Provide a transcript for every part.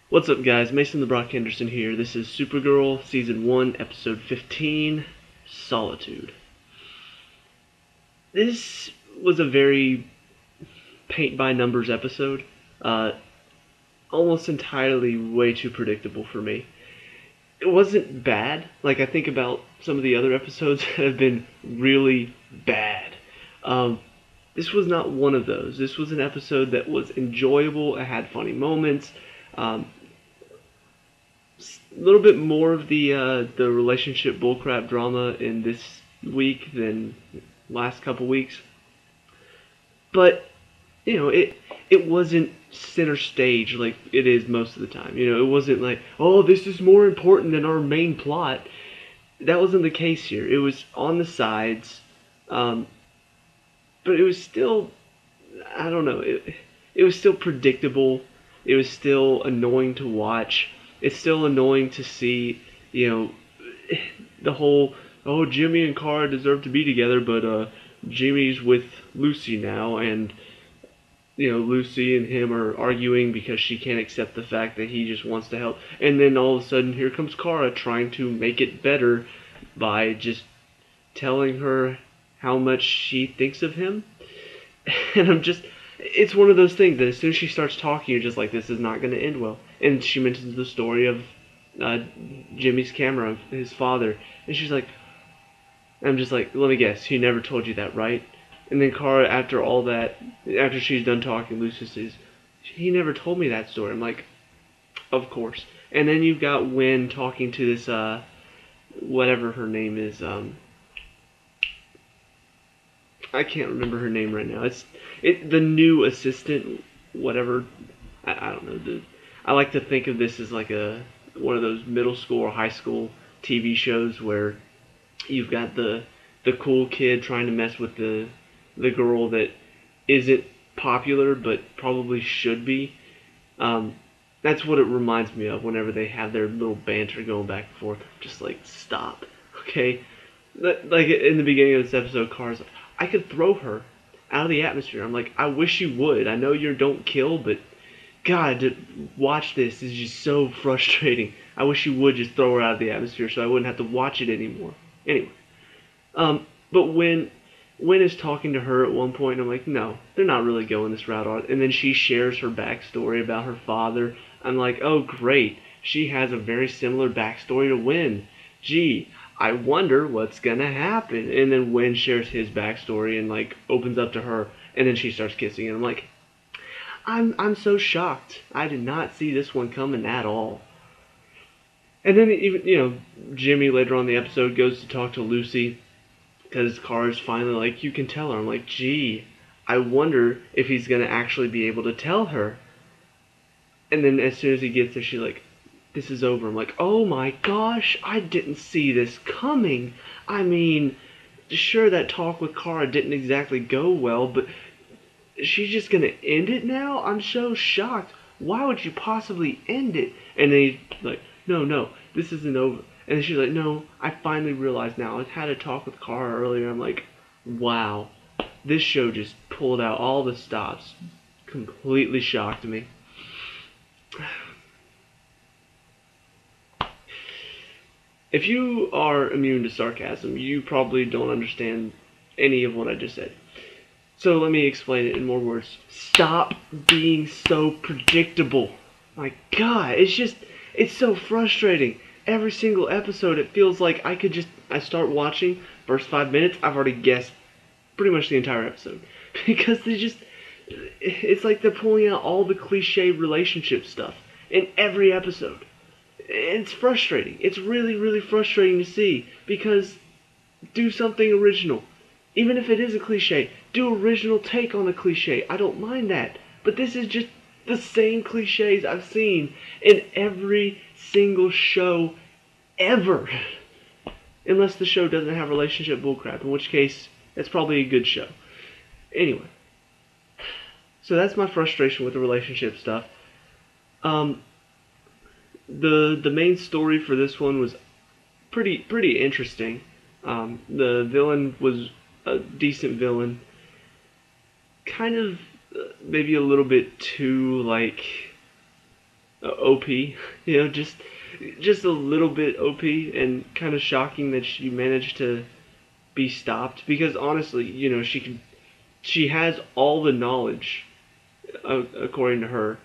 What's up, guys? Mason the Brock Henderson here. This is Supergirl, Season 1, Episode 15, Solitude. This was a very paint-by-numbers episode. Almost entirely way too predictable for me. It wasn't bad. Like, I think about some of the other episodes that have been really bad. This was not one of those. This was an episode that was enjoyable. It had funny moments. A little bit more of the relationship bullcrap drama in this week than last couple weeks, but it wasn't center stage like it is most of the time. It wasn't like, oh, this is more important than our main plot. That wasn't the case here. It was on the sides, but it was still, I don't know. It was still predictable. It was still annoying to watch. It's still annoying to see, the whole, oh, Jimmy and Kara deserve to be together, but Jimmy's with Lucy now, and, Lucy and him are arguing because she can't accept the fact that he just wants to help. And then all of a sudden, here comes Kara trying to make it better by just telling her how much she thinks of him. And it's one of those things that as soon as she starts talking, you're just like, this is not going to end well. And she mentions the story of Jimmy's camera, his father. And she's like, I'm just like, let me guess, he never told you that, right? And then Kara, after all that, after she's done talking, Lucy says, he never told me that story. I'm like, of course. And then you've got Wynn talking to this, whatever her name is, I can't remember her name right now. It's the new assistant, whatever. I don't know. I like to think of this as like one of those middle school or high school TV shows where you've got the cool kid trying to mess with the girl that isn't popular but probably should be. That's what it reminds me of whenever they have their little banter going back and forth. Just like, stop, okay? Like in the beginning of this episode, Kara's like, I could throw her out of the atmosphere. I'm like, I wish you would. I know you don't kill, but God, to watch this is just so frustrating. I wish you would just throw her out of the atmosphere so I wouldn't have to watch it anymore. Anyway, but when is talking to her at one point, I'm like, no, they're not really going this route. And then she shares her backstory about her father. I'm like, oh, great. She has a very similar backstory to Wynn. Gee, I wonder what's gonna happen. And then Wynn shares his backstory and like opens up to her, and then she starts kissing, and I'm like, I'm so shocked. I did not see this one coming at all. And then even Jimmy later on in the episode goes to talk to Lucy because Kara's finally like, you can tell her. I'm like, gee, I wonder if he's gonna actually be able to tell her. And then as soon as he gets there, she's like, this is over. I'm like, oh my gosh, I didn't see this coming. I mean, sure, that talk with Kara didn't exactly go well, but she's just gonna end it now? I'm so shocked. Why would you possibly end it? And then he's like, no, this isn't over. And then she's like, no, I finally realized now. I had a talk with Kara earlier. I'm like, wow, this show just pulled out all the stops. Completely shocked me. If you are immune to sarcasm, you probably don't understand any of what I just said. So let me explain it in more words. Stop being so predictable. My God, it's so frustrating. Every single episode, it feels like I start watching, first 5 minutes, I've already guessed pretty much the entire episode. Because it's like they're pulling out all the cliche relationship stuff in every episode. It's frustrating. It's really, really frustrating to see, because do something original. Even if it is a cliche, do original take on a cliche. I don't mind that. But this is just the same cliches I've seen in every single show ever. Unless the show doesn't have relationship bullcrap, in which case, it's probably a good show. Anyway. So that's my frustration with the relationship stuff. The main story for this one was pretty interesting. The villain was a decent villain. Kind of maybe a little bit too, like, OP, just a little bit OP, and kind of shocking that she managed to be stopped. Because honestly, she has all the knowledge, according to her,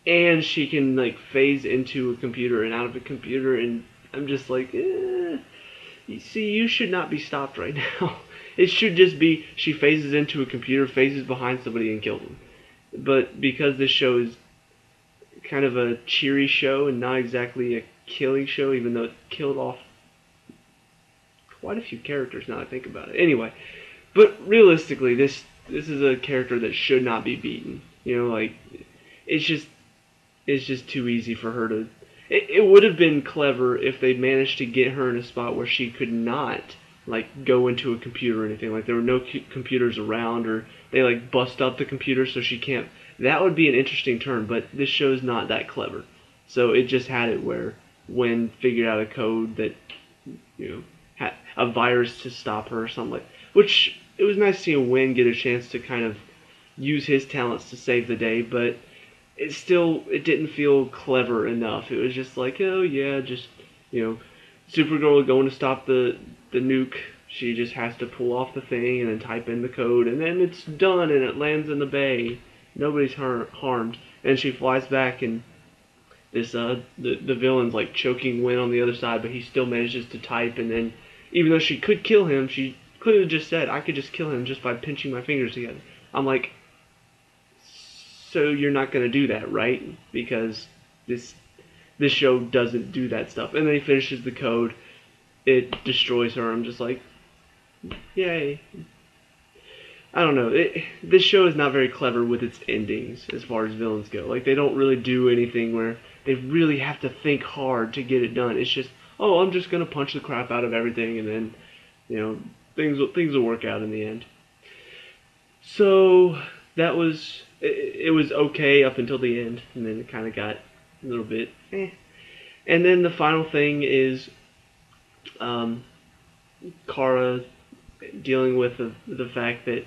and she can like phase into a computer and out of a computer, and I'm just like, see, you should not be stopped right now. It should just be she phases into a computer, phases behind somebody, and kills them. But because this show is kind of a cheery show and not exactly a killing show, even though it killed off quite a few characters now I think about it. Anyway, but realistically, this is a character that should not be beaten. Like it's just it's just too easy for her to. It would have been clever if they managed to get her in a spot where she could not like go into a computer or anything. Like there were no computers around, or they like bust up the computer so she can't. That would be an interesting turn, but this show's not that clever. So it just had it where Wynn figured out a code that had a virus to stop her or something like. Which it was nice seeing Wynn get a chance to kind of use his talents to save the day, but it didn't feel clever enough. It was just like, oh yeah, just Supergirl going to stop the nuke. She just has to pull off the thing and then type in the code, and then it's done and it lands in the bay. Nobody's harmed, and she flies back, and this the villain's like choking Wynn on the other side, but he still manages to type, and then even though she could kill him, she clearly just said, I could just kill him just by pinching my fingers together. I'm like, so you're not going to do that, right? Because this show doesn't do that stuff. And then he finishes the code. It destroys her. I'm just like, yay. I don't know. This show is not very clever with its endings as far as villains go. Like, they don't really do anything where they really have to think hard to get it done. It's just, oh, I'm just going to punch the crap out of everything, and then, things will work out in the end. So that was it was okay up until the end, and then it kind of got a little bit And then the final thing is Kara dealing with the fact that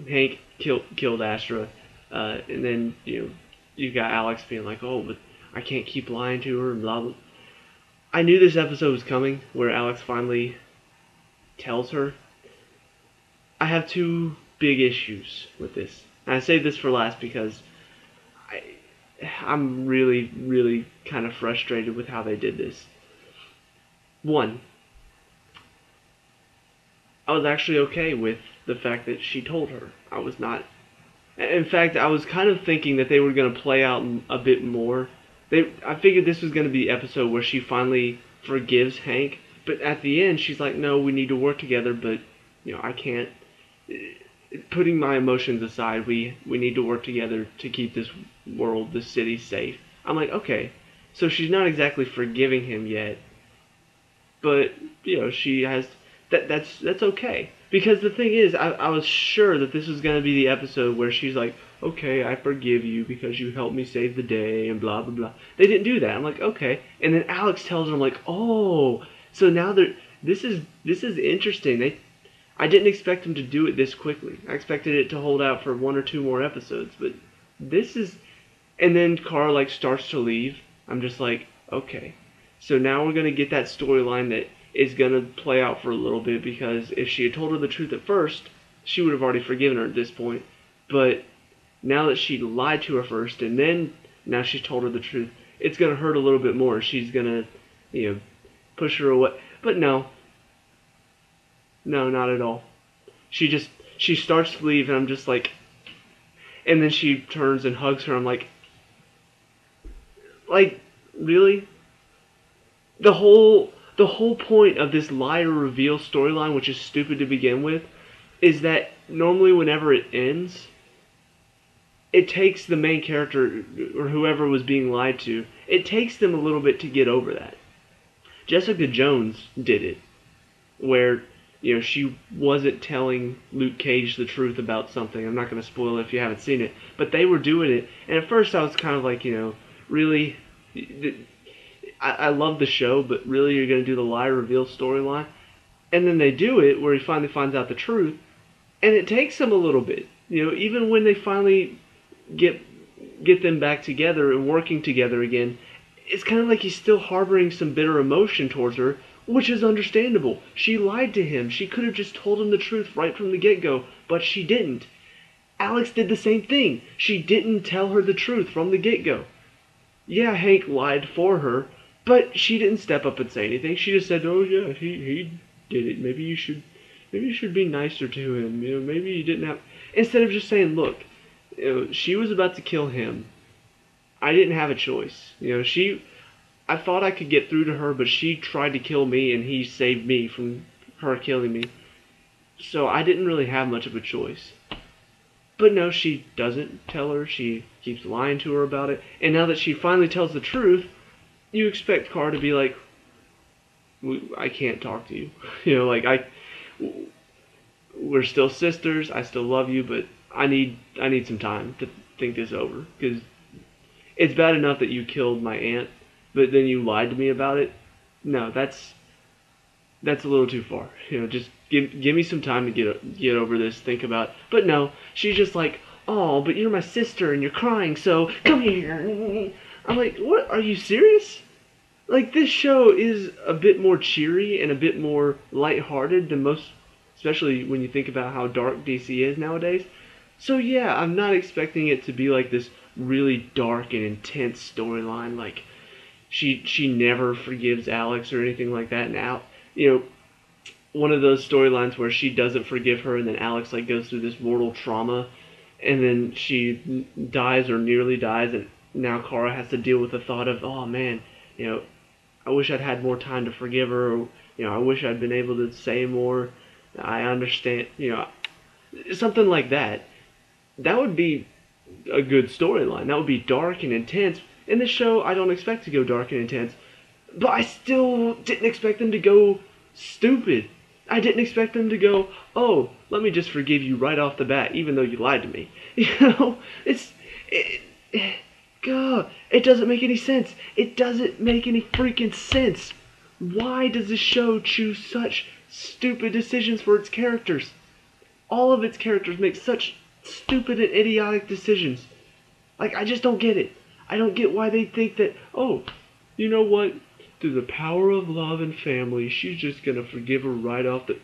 Hank killed Astra, and then you got Alex being like, oh, but I can't keep lying to her and blah blah. I knew this episode was coming where Alex finally tells her. I have two big issues with this. And I say this for last because I'm really, really kind of frustrated with how they did this. One, I was actually okay with the fact that she told her. I was not. In fact, I was kind of thinking that they were going to play out a bit more. I figured this was going to be the episode where she finally forgives Hank, but at the end she's like, no, we need to work together, but I can't. Putting my emotions aside, we need to work together to keep this world, this city safe. I'm like, okay, so she's not exactly forgiving him yet, but she has that's okay. Because the thing is, I was sure that this was going to be the episode where she's like, okay, I forgive you because you helped me save the day and blah blah blah. They didn't do that. I'm like, okay, and then Alex tells her, I'm like, oh, so now this is interesting. I didn't expect him to do it this quickly. I expected it to hold out for one or two more episodes, but this is. And then Kara starts to leave. I'm just like, okay, so now we're gonna get that storyline that is gonna play out for a little bit, because if she had told her the truth at first, she would have already forgiven her at this point. But now that she lied to her first, and then now she's told her the truth, it's gonna hurt a little bit more. She's gonna, push her away. But no, not at all. She starts to leave, and I'm just like, and then she turns and hugs her. I'm like, really? The whole point of this liar reveal storyline, which is stupid to begin with, is that normally whenever it ends, it takes the main character or whoever was being lied to, it takes them a little bit to get over that. Jessica Jones did it, where she wasn't telling Luke Cage the truth about something. I'm not going to spoil it if you haven't seen it, but they were doing it, and at first I was kind of like, really, I love the show, but really you're going to do the lie reveal storyline? And then they do it where he finally finds out the truth, and it takes him a little bit. Even when they finally get get them back together and working together again, it's kind of like he's still harboring some bitter emotion towards her, which is understandable. She lied to him. She could have just told him the truth right from the get-go, but she didn't. Alex did the same thing. She didn't tell her the truth from the get-go. Yeah, Hank lied for her, but she didn't step up and say anything. She just said, "Oh yeah, he did it. Maybe you should be nicer to him. Maybe you didn't have." Instead of just saying, "Look, she was about to kill him. I didn't have a choice. I thought I could get through to her, but she tried to kill me, and he saved me from her killing me. So I didn't really have much of a choice." But no, she doesn't tell her. She keeps lying to her about it. And now that she finally tells the truth, you expect Kara to be like, "I can't talk to you." We're still sisters. I still love you, but I need some time to think this over. Because it's bad enough that you killed my aunt, but then you lied to me about it. No, that's a little too far. Just give me some time to get over this, think about it. But no, she's just like, "Oh, but you're my sister and you're crying, so come here." I'm like, what? Are you serious? Like, this show is a bit more cheery and a bit more lighthearted than most, especially when you think about how dark DC is nowadays. So yeah, I'm not expecting it to be like this really dark and intense storyline, like she never forgives Alex or anything like that. Now, one of those storylines where she doesn't forgive her and then Alex like goes through this mortal trauma and then she dies or nearly dies, and now Kara has to deal with the thought of, "Oh man, I wish I'd had more time to forgive her, or, I wish I'd been able to say more. I understand," something like that. That would be a good storyline. That would be dark and intense. In this show, I don't expect to go dark and intense, but I still didn't expect them to go stupid. I didn't expect them to go, "Oh, let me just forgive you right off the bat, even though you lied to me." God, it doesn't make any sense. It doesn't make any freaking sense. Why does this show choose such stupid decisions for its characters? All of its characters make such stupid and idiotic decisions. Like, I just don't get it. I don't get why they think that, "Oh, you know what? Through the power of love and family, she's just gonna forgive her right off the..."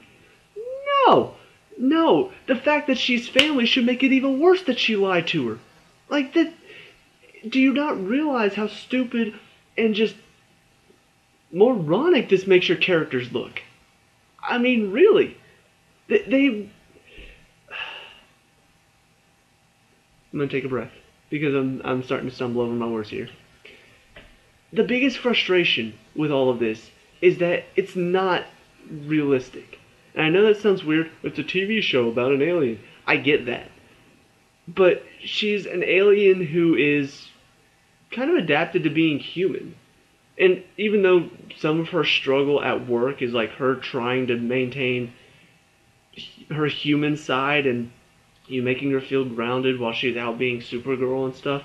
No! No! The fact that she's family should make it even worse that she lied to her. Like, that... Do you not realize how stupid and just moronic this makes your characters look? I mean, really. I'm gonna take a breath, because I'm starting to stumble over my words here. The biggest frustration with all of this is that it's not realistic. And I know that sounds weird. It's a TV show about an alien. I get that. But she's an alien who is kind of adapted to being human. And even though some of her struggle at work is like her trying to maintain her human side and making her feel grounded while she's out being Supergirl and stuff,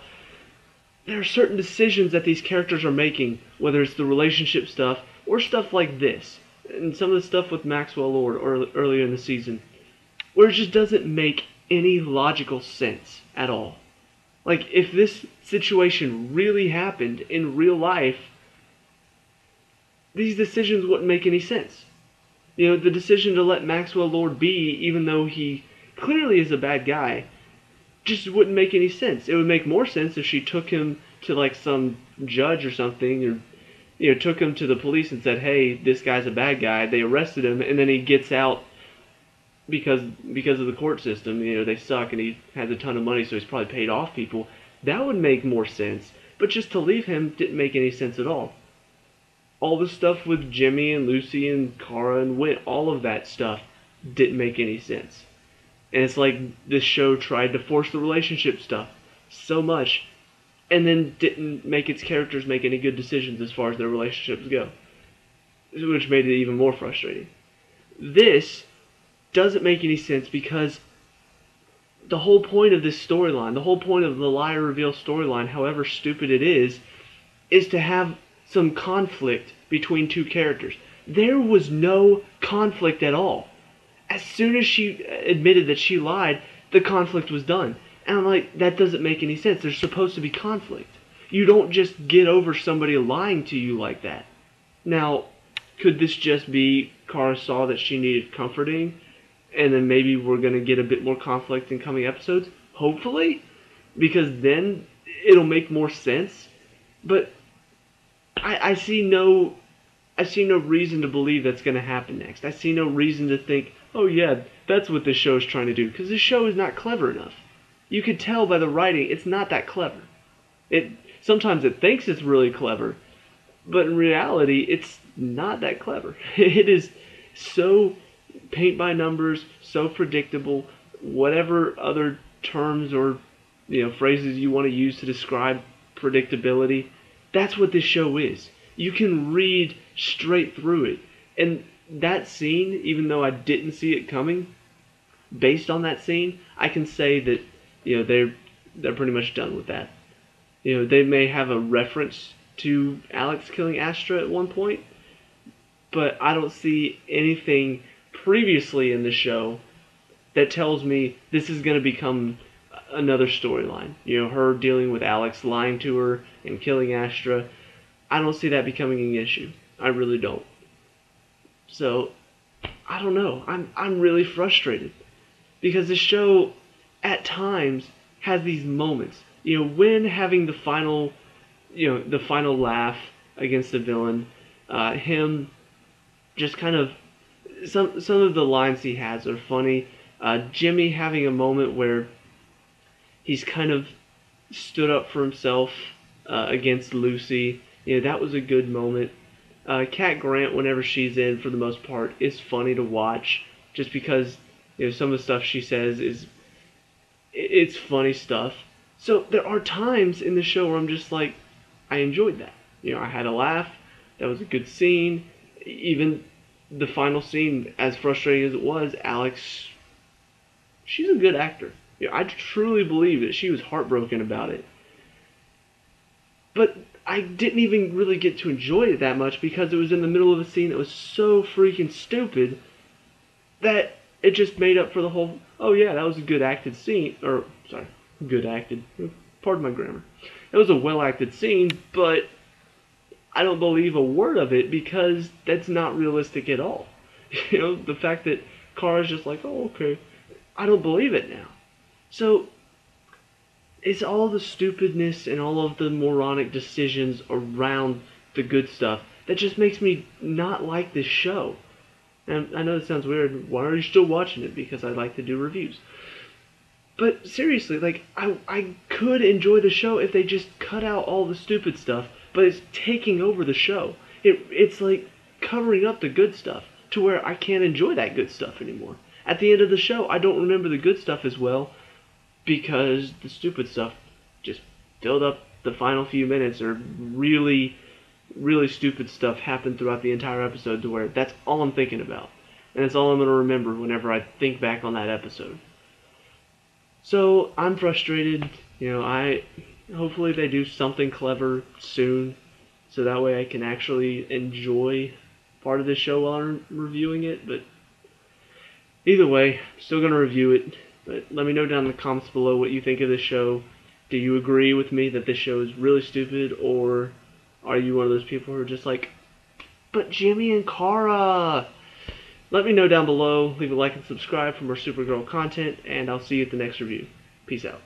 there are certain decisions that these characters are making, whether it's the relationship stuff or stuff like this, and some of the stuff with Maxwell Lord earlier in the season, where it just doesn't make any logical sense at all. Like, if this situation really happened in real life, these decisions wouldn't make any sense. The decision to let Maxwell Lord be, even though he clearly is a bad guy, just wouldn't make any sense. It would make more sense if she took him to like some judge or something, or took him to the police and said, "Hey, this guy's a bad guy." They arrested him, and then he gets out because of the court system. They suck, and he has a ton of money, so he's probably paid off people. That would make more sense. But just to leave him didn't make any sense at all. All the stuff with Jimmy and Lucy and Kara and Wint, all of that stuff didn't make any sense. And it's like this show tried to force the relationship stuff so much, and then didn't make its characters make any good decisions as far as their relationships go, which made it even more frustrating. This doesn't make any sense because the whole point of this storyline, the whole point of the liar reveal storyline, however stupid it is to have some conflict between two characters. There was no conflict at all. As soon as she admitted that she lied, the conflict was done. And I'm like, that doesn't make any sense. There's supposed to be conflict. You don't just get over somebody lying to you like that. Now, could this just be Kara saw that she needed comforting, and then maybe we're going to get a bit more conflict in coming episodes? Hopefully, because then it'll make more sense. But I see no reason to believe that's going to happen next. I see no reason to think, oh yeah, that's what this show is trying to do, because this show is not clever enough. You could tell by the writing, it's not that clever. Sometimes it thinks it's really clever, but in reality, it's not that clever. It is so paint by numbers, so predictable. Whatever other terms or phrases you want to use to describe predictability, that's what this show is. You can read straight through it, and that scene, even though I didn't see it coming, based on that scene, I can say that they're pretty much done with that. They may have a reference to Alex killing Astra at one point, but I don't see anything previously in the show that tells me this is going to become another storyline. Her dealing with Alex lying to her and killing Astra. I don't see that becoming an issue. I really don't. So, I don't know. I'm really frustrated because the show at times has these moments. When having the final laugh against the villain, him just kind of some of the lines he has are funny. Jimmy having a moment where he's kind of stood up for himself against Lucy. That was a good moment. Cat Grant, whenever she's in, for the most part, is funny to watch, just because some of the stuff she says it's funny stuff. So there are times in the show where I'm just like, I enjoyed that. I had a laugh. That was a good scene. Even the final scene, as frustrating as it was, Alex, she's a good actor. I truly believe that she was heartbroken about it. But I didn't even really get to enjoy it that much because it was in the middle of a scene that was so freaking stupid that it just made up for the whole, oh yeah, that was a good acted scene, or, sorry, good acted, pardon my grammar. It was a well acted scene, but I don't believe a word of it because that's not realistic at all. The fact that Kara's just like, oh okay, I don't believe it now. So, it's all the stupidness and all of the moronic decisions around the good stuff that just makes me not like this show. And I know that sounds weird. Why are you still watching it? Because I like to do reviews. But seriously, like, I could enjoy the show if they just cut out all the stupid stuff, but it's taking over the show. It's like covering up the good stuff to where I can't enjoy that good stuff anymore. At the end of the show, I don't remember the good stuff as well because the stupid stuff just filled up the final few minutes, or really, really stupid stuff happened throughout the entire episode to where that's all I'm thinking about. And that's all I'm going to remember whenever I think back on that episode. So, I'm frustrated. Hopefully they do something clever soon, so that way I can actually enjoy part of this show while I'm reviewing it. But either way, still going to review it. But let me know down in the comments below what you think of this show. Do you agree with me that this show is really stupid, or are you one of those people who are just like, but Jimmy and Kara? Let me know down below. Leave a like and subscribe for more Supergirl content, and I'll see you at the next review. Peace out.